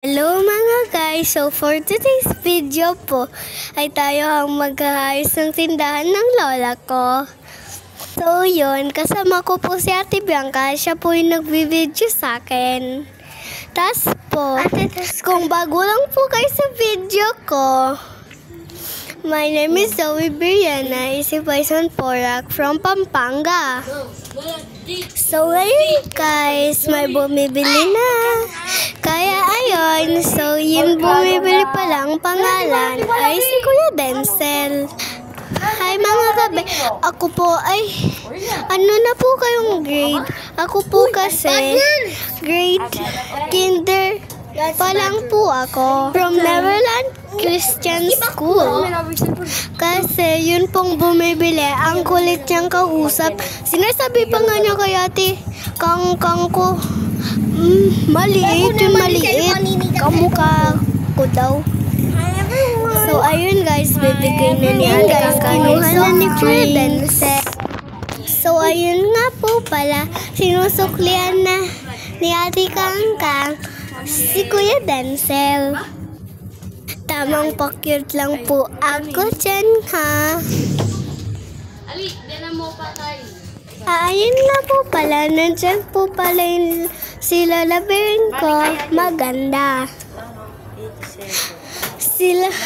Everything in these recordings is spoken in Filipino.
Hello mga guys! So for today's video po ay tayo ang mag-aayos ng tindahan ng lola ko. So yun, kasama ko po si Ate Bianca. Siya po yung nagbi-video sa akin. Tas po, kung bago lang po kayo sa video ko, my name is Zoe Brianna, Easy Poison Porak from Pampanga. So ayun guys, may bumibili na. Kaya ayun, so yung bumibili pa lang pangalan ay si Kuya Denzel. Hi mga kabe, ako po ay, ano na po kayong grade? Ako po kasi, grade kinder pa lang po ako. From Neverland Christian School. Kasi yun pong bumibili, ang kulit niyang kausap. Sinasabi pa nga niya kay Ate Kang ko, maliit yung maliit. Kamukha ko daw. So, ayun guys, bibigay na niya guys. Kinuha na ni Kuya Denzel. So, ayun nga po pala, sinusuklian na ni Ate Kang si Kuya Denzel. Tamang pa-cute lang po ako dyan, ha? Ali, diyan mo patay. Ayun nga po pala, nandyan po pala yung si Lola Bering ko, maganda.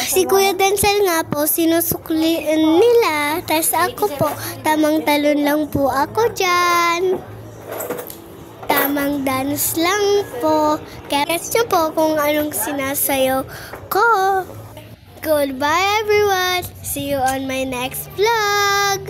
Si Kuya Denzel nga po, sinusuklian nila. Tapos ako po, tamang talon lang po ako dyan. Tamang dance lang po. Kaya guess nyo po kung anong sinasayaw ko. Goodbye everyone! See you on my next vlog!